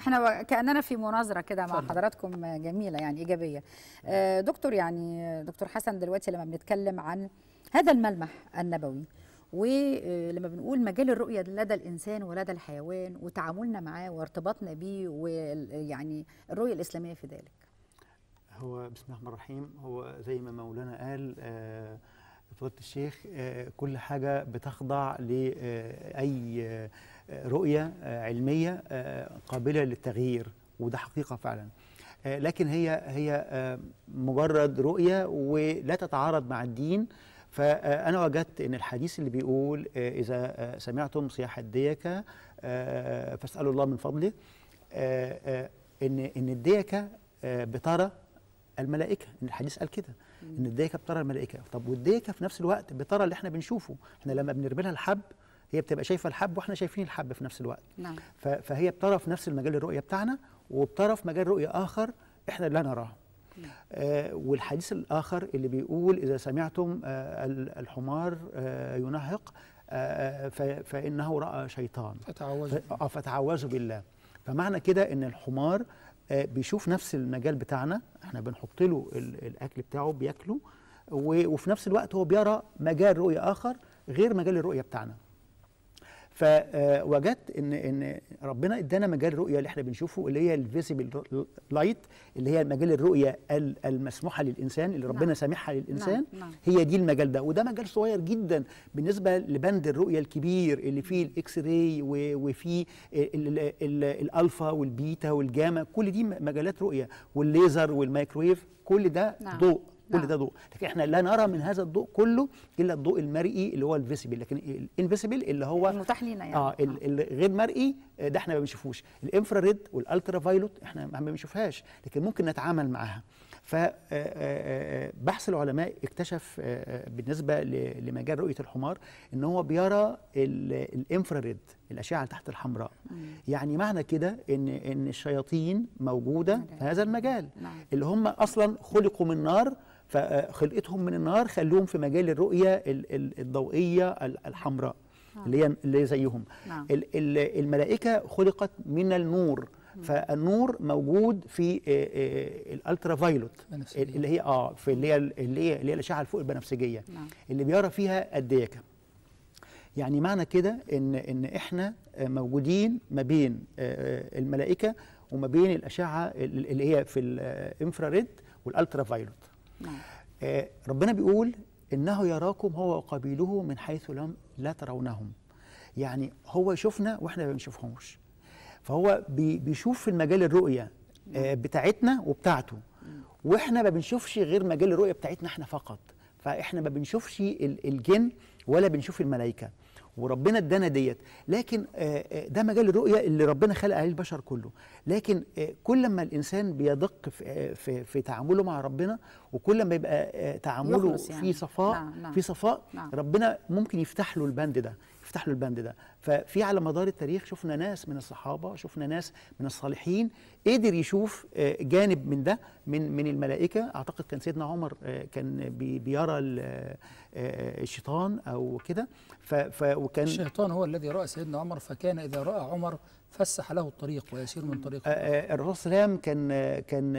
احنا كأننا في مناظرة كده مع حضراتكم جميلة يعني إيجابية. دكتور، يعني دكتور حسن، دلوقتي لما بنتكلم عن هذا الملمح النبوي، ولما بنقول مجال الرؤية لدى الإنسان ولدى الحيوان وتعاملنا معاه وارتباطنا بيه، ويعني الرؤية الإسلامية في ذلك. هو بسم الله الرحمن الرحيم، هو زي ما مولانا قال فضيلة الشيخ، كل حاجة بتخضع لأي رؤية علمية قابلة للتغيير، وده حقيقة فعلا. لكن هي مجرد رؤية ولا تتعارض مع الدين. فأنا وجدت أن الحديث اللي بيقول إذا سمعتم صياح الديكة فاسألوا الله من فضله، إن الديكة بترى الملائكة، إن الحديث قال كده، إن الديكة بترى الملائكة. طب والديكة في نفس الوقت بترى اللي احنا بنشوفه، احنا لما بنرمي لها الحب هي بتبقى شايفة الحب واحنا شايفين الحب في نفس الوقت. نعم. فهي بترى في نفس المجال الرؤية بتاعنا، وبترى في مجال رؤية آخر احنا لا نراه. والحديث الآخر اللي بيقول إذا سمعتم الحمار ينهق فإنه رأى شيطان فتعوذوا بالله. فمعنى كده إن الحمار بيشوف نفس المجال بتاعنا، احنا بنحط له الأكل بتاعه بياكله، وفي نفس الوقت هو بيرى مجال رؤية آخر غير مجال الرؤية بتاعنا. فوجدت ان ربنا ادانا مجال الرؤيه اللي احنا بنشوفه، اللي هي الفيزيبل لايت، اللي هي مجال الرؤيه المسموحه للانسان، اللي ربنا سامحها للانسان. هي دي المجال ده، وده مجال صغير جدا بالنسبه لبند الرؤيه الكبير اللي فيه الاكس راي وفيه الالفا والبيتا والجاما، كل دي مجالات رؤيه، والليزر والمايكرويف، كل ده ضوء، كل ده ضوء. لكن احنا لا نرى من هذا الضوء كله الا الضوء المرئي اللي هو الفيزيبل، لكن الانفيزيبل اللي هو المتاح لينا يعني الغير مرئي ده احنا ما بنشوفوش. الانفراريد والالترا فايلوت احنا ما بنشوفهاش، لكن ممكن نتعامل معاها. فبحث العلماء اكتشف بالنسبه لمجال رؤيه الحمار ان هو بيرى الانفراريد، الاشعه تحت الحمراء. يعني معنى كده ان الشياطين موجوده في هذا المجال، اللي هم اصلا خلقوا من نار، فخلقتهم من النار خلوهم في مجال الرؤيه الضوئيه الحمراء اللي هي زيهم. الملائكه خلقت من النور، فالنور موجود في الالترا فايلوت اللي هي في اللي هي الاشعه الفوق البنفسجيه اللي بيرى فيها الديكه. يعني معنى كده ان احنا موجودين ما بين الملائكه وما بين الاشعه اللي هي في الانفراريد والالترا فايلوت. ربنا بيقول انه يراكم هو وقبيله من حيث لا ترونهم. يعني هو يشوفنا واحنا ما بنشوفهمش، فهو بيشوف في المجال الرؤيه بتاعتنا وبتاعته، واحنا ما بنشوفش غير مجال الرؤيه بتاعتنا احنا فقط. فاحنا ما بنشوفش الجن ولا بنشوف الملائكه، وربنا ادانا ديت. لكن ده مجال الرؤيه اللي ربنا خلق عليه البشر كله. لكن كل ما الانسان بيدق في تعامله مع ربنا، وكل ما يبقى تعامله يعني في صفاء في صفاء ربنا ممكن يفتح له البند ده. ففي على مدار التاريخ شفنا ناس من الصحابه، شفنا ناس من الصالحين قدر يشوف جانب من ده من الملائكه. اعتقد كان سيدنا عمر كان بيرى الشيطان او كده، وكان الشيطان هو الذي راى سيدنا عمر، فكان اذا راى عمر فسح له الطريق ويسير من طريقه. الرسول صلى الله عليه وسلم كان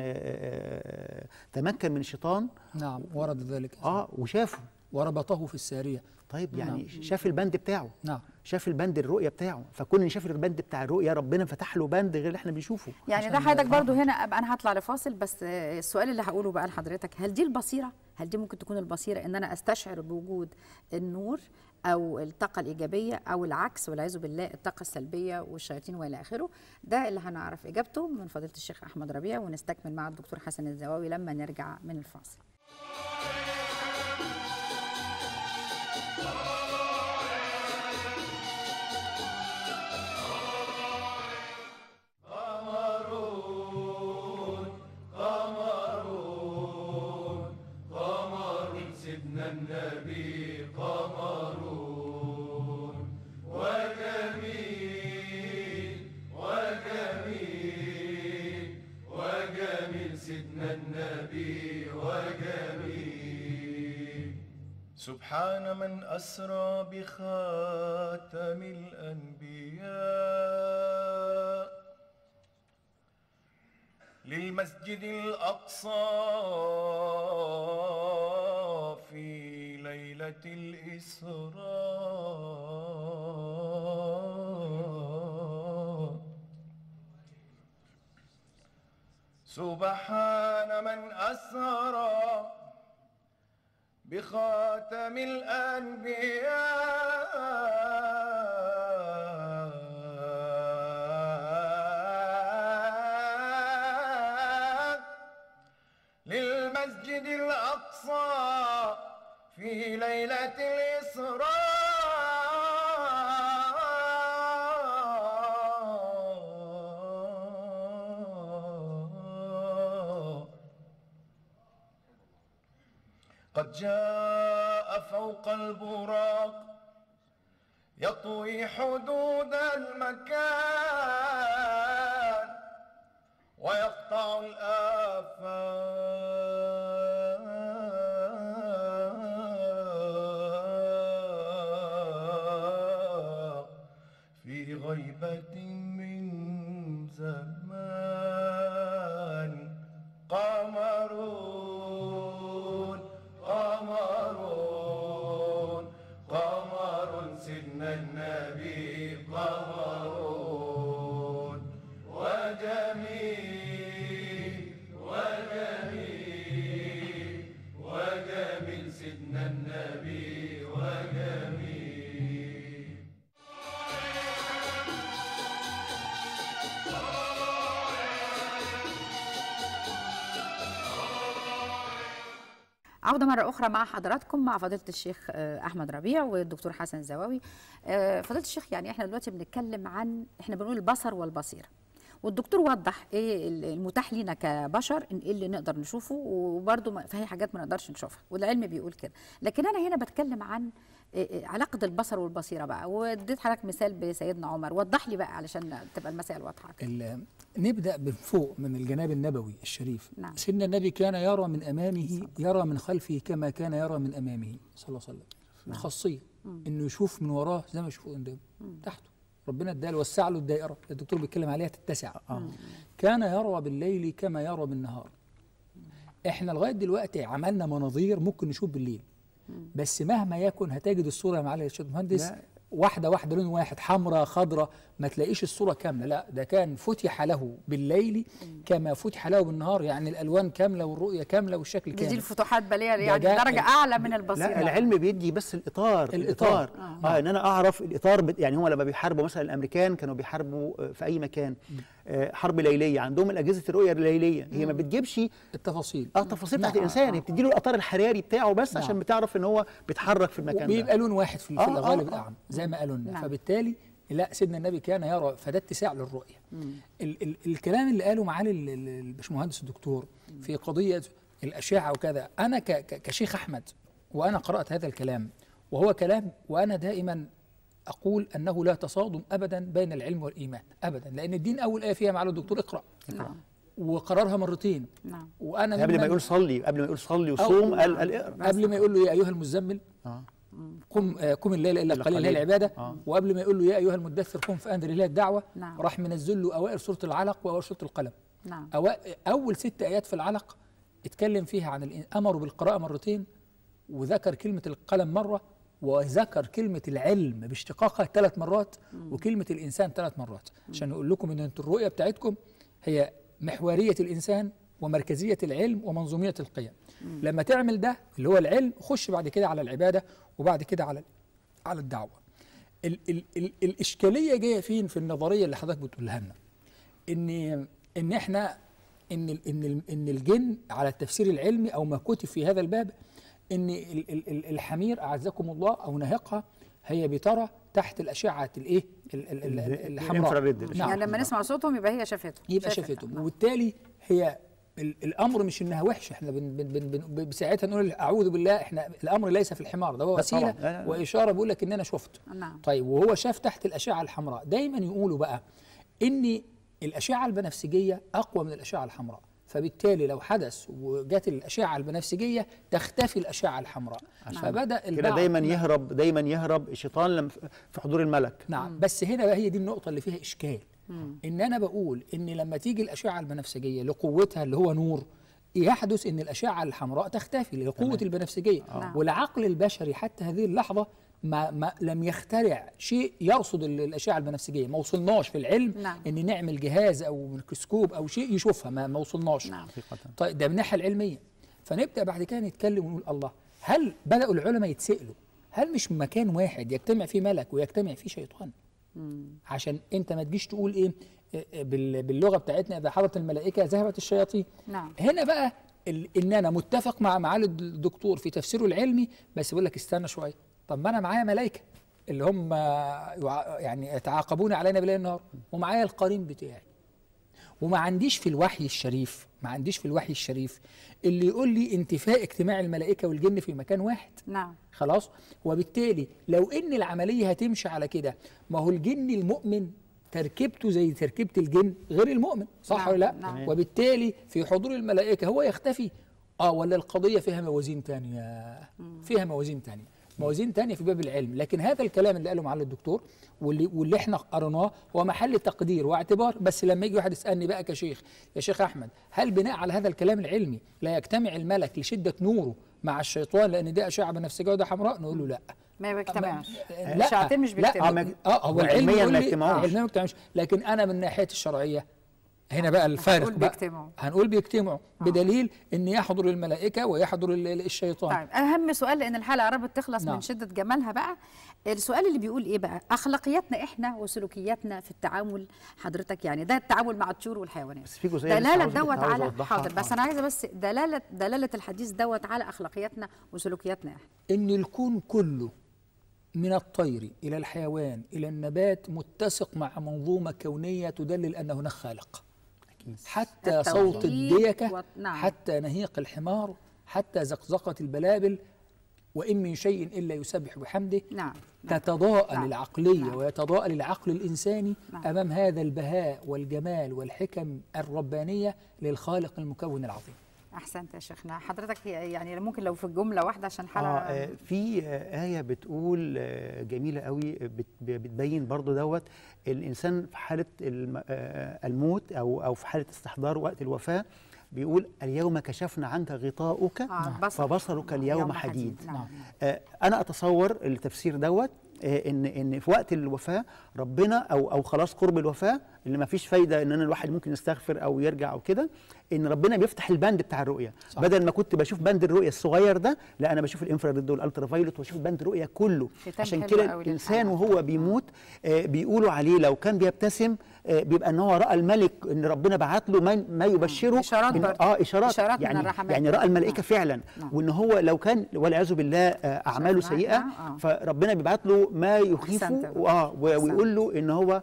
تمكن من الشيطان. نعم، ورد ذلك. وشافه وربطه في الساريه. طيب يعني شاف البند بتاعه. نعم، شاف البند الرؤيه بتاعه، فكل شاف البند بتاع الرؤيه ربنا فتح له بند غير اللي احنا بنشوفه. يعني ده حضرتك برضو هنا انا هطلع لفاصل، بس السؤال اللي هقوله بقى لحضرتك، هل دي البصيره؟ هل دي ممكن تكون البصيره، ان انا استشعر بوجود النور او الطاقه الايجابيه، او العكس والعياذ بالله الطاقه السلبيه والشياطين والى اخره؟ ده اللي هنعرف اجابته من فضيله الشيخ احمد ربيع، ونستكمل مع الدكتور حسن الزواوي لما نرجع من الفاصل. النبي قمرون وجميل سيدنا النبي وجميل. سبحان من أسرى بخاتم الأنبياء للمسجد الأقصى في ليلة الإسراء. سبحان من أسرى بخاتم الأنبياء للمسجد الأقصى في ليلة الإسراء. قد جاء فوق البراق يطوي حدود المكان ويقطع الآفاق في غيبة من زمان. قمرون قمرون قمر سيدنا النبي قمرون وجميل وجميل وجميل سيدنا النبي وجميل. عودة مرة أخرى مع حضراتكم مع فضيلة الشيخ أحمد ربيع والدكتور حسن الزواوي. فضيلة الشيخ، يعني إحنا دلوقتي بنتكلم عن، إحنا بنقول البصر والبصيرة، والدكتور وضح إيه المتاح لينا كبشر، إيه اللي نقدر نشوفه، وبرضه فهي حاجات ما نقدرش نشوفها، والعلم بيقول كده. لكن أنا هنا بتكلم عن علاقة البصر والبصيرة بقى، واديت حضرتك مثال بسيدنا عمر. وضح لي بقى علشان تبقى المسائل واضحة. نبدأ من فوق، من الجناب النبوي الشريف. نعم. سيدنا النبي كان يرى من أمامه، يرى من خلفه كما كان يرى من أمامه صلى الله عليه وسلم. الخاصية إنه يشوف من وراه زي ما يشوف قدامه تحته. ربنا اداله، وسع له الدائرة، الدكتور بيتكلم عليها تتسع. كان يرى بالليل كما يرى بالنهار. احنا لغاية دلوقتي عملنا مناظير ممكن نشوف بالليل، بس مهما يكن هتجد الصورة يا معالي الشيخ مهندس واحدة واحدة، لون واحد، حمراء خضراء، ما تلاقيش الصورة كاملة. لا، ده كان فتح له بالليل كما فتح له بالنهار، يعني الألوان كاملة والرؤية كاملة والشكل كامل. دي الفتوحات بالية، يعني درجة أعلى من البصيرة. لا، العلم بيدي بس الإطار. إن أنا أعرف الإطار. يعني هم لما بيحاربوا مثلا الأمريكان كانوا بيحاربوا في أي مكان حرب ليلية، عندهم الأجهزة الرؤية الليلية، هي ما بتجيبش التفاصيل التفاصيل بتاعت الإنسان، هي بتدي له الإطار الحراري بتاعه بس عشان بتعرف إن هو بيتحرك في المكان ده، وبيبقى لون واحد في الغالب الأعم زي ما قالوا لنا. فبالتالي لا، سيدنا النبي كان يرى، فده اتساع للرؤية. الكلام اللي قاله معالي الباشمهندس الدكتور في قضية الأشعة وكذا، أنا كشيخ أحمد وأنا قرأت هذا الكلام، وهو كلام، وأنا دائما أقول أنه لا تصادم أبدا بين العلم والإيمان أبدا، لأن الدين أول آية فيها معالي الدكتور اقرأ. وقررها مرتين. وأنا قبل ما يقول صلي وصوم قال اقرأ. قبل ما يقول له يا أيها المزمل قم الليل إلا قليلا، هي العبادة. وقبل ما يقول له يا أيها المدثر قم فأنذر إلى الدعوة، راح منزل له أوائل سورة العلق وأوائل سورة القلم. أول 6 آيات في العلق اتكلم فيها عن أمره بالقراءة مرتين، وذكر كلمة القلم مرة، وذكر كلمة العلم باشتقاقها 3 مرات، وكلمة الإنسان 3 مرات، عشان نقول لكم إن الرؤية بتاعتكم هي محورية الإنسان ومركزية العلم ومنظومية القيم. لما تعمل ده اللي هو العلم، خش بعد كده على العبادة، وبعد كده على الدعوة. الإشكالية جاية فين؟ في النظرية اللي حضرتك بتقولها لنا، إن إحنا إن الجن على التفسير العلمي أو ما كتب في هذا الباب، إن الحمير أعزكم الله أو ناهقها هي بترى تحت الأشعة الحمراء. يعني لما نسمع صوتهم يبقى هي شافتهم. وبالتالي هي الأمر مش إنها وحشة، إحنا بساعتها نقول أعوذ بالله، إحنا الأمر ليس في الحمار، ده هو وسيلة وإشارة بيقول لك إن أنا شفت. طيب، وهو شاف تحت الأشعة الحمراء. دايما يقولوا بقى إن الأشعة البنفسجية أقوى من الأشعة الحمراء، فبالتالي لو حدث وجات الأشعة البنفسجية تختفي الأشعة الحمراء. فبدأ كده دايما يهرب الشيطان في حضور الملك. بس هنا بقى هي دي النقطة اللي فيها إشكال، ان انا بقول ان لما تيجي الاشعه البنفسجيه لقوتها اللي هو نور، يحدث ان الاشعه الحمراء تختفي لقوه البنفسجيه. والعقل البشري حتى هذه اللحظه ما لم يخترع شيء يرصد الاشعه البنفسجيه، ما وصلناش في العلم ان نعمل جهاز او ميكروسكوب او شيء يشوفها، ما وصلناش. طيب ده من الناحيه العلميه. فنبدا بعد كده نتكلم ونقول الله، هل بداوا العلماء يتسالوا هل مش مكان واحد يجتمع فيه ملك ويجتمع فيه شيطان؟ عشان انت ما تجيش تقول ايه باللغه بتاعتنا اذا حضرت الملائكه ذهبت الشياطين. هنا بقى ان انا متفق مع معالي الدكتور في تفسيره العلمي، بس بيقول لك استنى شويه، طب ما انا معايا ملائكه اللي هم يعني يتعاقبون علينا بالليل والنهار، ومعايا القرين بتاعي، وما عنديش في الوحي الشريف اللي يقول لي انتفاء اجتماع الملائكه والجن في مكان واحد. خلاص. وبالتالي لو ان العمليه هتمشي على كده، ما هو الجن المؤمن تركيبته زي تركيبه الجن غير المؤمن، صح ولا لا؟ وبالتالي في حضور الملائكه هو يختفي. ولا القضيه فيها موازين ثانيه، موازين تانية في باب العلم. لكن هذا الكلام اللي قاله معالي الدكتور واللي احنا قرناه هو محل تقدير واعتبار. بس لما يجي واحد يسالني بقى كشيخ، يا شيخ احمد، هل بناء على هذا الكلام العلمي لا يجتمع الملك لشده نوره مع الشيطان لان ده اشعه بنفسجيه وده حمراء؟ نقول له لا، ما بيجتمعش. الاشعتين مش بيجتمعوا. هو علميا ما يجتمعوش. لكن انا من ناحيه الشرعيه هنا بقى الفارق بقى هنقول بيجتمعوا بدليل ان يحضر الملائكه ويحضر الشيطان. طيب اهم سؤال، لان الحلقه قربت تخلص من شده جمالها بقى، السؤال اللي بيقول ايه بقى؟ اخلاقياتنا احنا وسلوكياتنا في التعامل حضرتك، يعني ده التعامل مع الطيور والحيوانات، بس في جزئيه دلاله دوت على حاضر، بس انا عايزه بس دلاله الحديث دوت على اخلاقياتنا وسلوكياتنا احنا، ان الكون كله من الطير الى الحيوان الى النبات متسق مع منظومه كونيه تدلل ان هناك خالق، حتى صوت الديكة، حتى نهيق الحمار، حتى زقزقة البلابل، وإن من شيء إلا يسبح بحمده. تتضاءل العقلية ويتضاءل العقل الإنساني أمام هذا البهاء والجمال والحكم الربانية للخالق المكون العظيم. أحسنت يا شيخنا. حضرتك يعني ممكن لو في جملة واحدة عشان حلقة في آية بتقول جميلة قوي بتبين برضو دوت الإنسان في حالة الموت أو في حالة استحضار وقت الوفاة، بيقول اليوم كشفنا عنك غطاؤك فبصرك اليوم حديد. أنا أتصور التفسير دوت ان في وقت الوفاه ربنا او خلاص قرب الوفاه اللي ما فيش فايده ان انا الواحد ممكن يستغفر او يرجع او كده، ان ربنا بيفتح البند بتاع الرؤيه. بدل ما كنت بشوف بند الرؤيه الصغير ده، لا انا بشوف الانفراريد والالترا فايلوت واشوف بند الرؤيه كله. عشان كده الانسان وهو بيموت بيقولوا عليه لو كان بيبتسم بيبقى ان هو راى الملك، ان ربنا بعت له ما يبشره اشارات يعني راى الملائكه فعلا. وان هو لو كان والعياذ بالله اعماله سيئه فربنا بيبعت له ما يخيفه ويقول له ان هو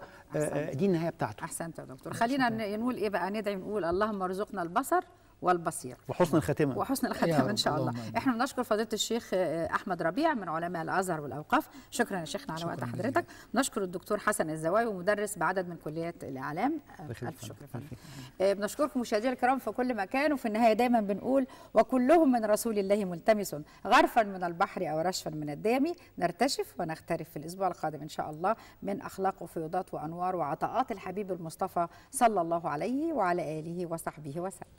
دي النهايه بتاعته. احسنت يا دكتور. خلينا نقول ايه بقى، ندعي نقول اللهم ارزقنا البصر والبصير وحسن الخاتمه ان شاء الله. احنا بنشكر فضيله الشيخ احمد ربيع من علماء الازهر والاوقاف، شكرا يا شيخنا على وقت حضرتك. نشكر الدكتور حسن الزواوي مدرس بعدد من كليات الاعلام، الف شكر. بنشكركم مشاهدينا الكرام في كل مكان، وفي النهايه دايما بنقول وكلهم من رسول الله ملتمس غرفا من البحر او رشفا من الديم، نرتشف ونختلف في الاسبوع القادم ان شاء الله من اخلاق وفيوضات وانوار وعطاءات الحبيب المصطفى صلى الله عليه وعلى اله وصحبه وسلم.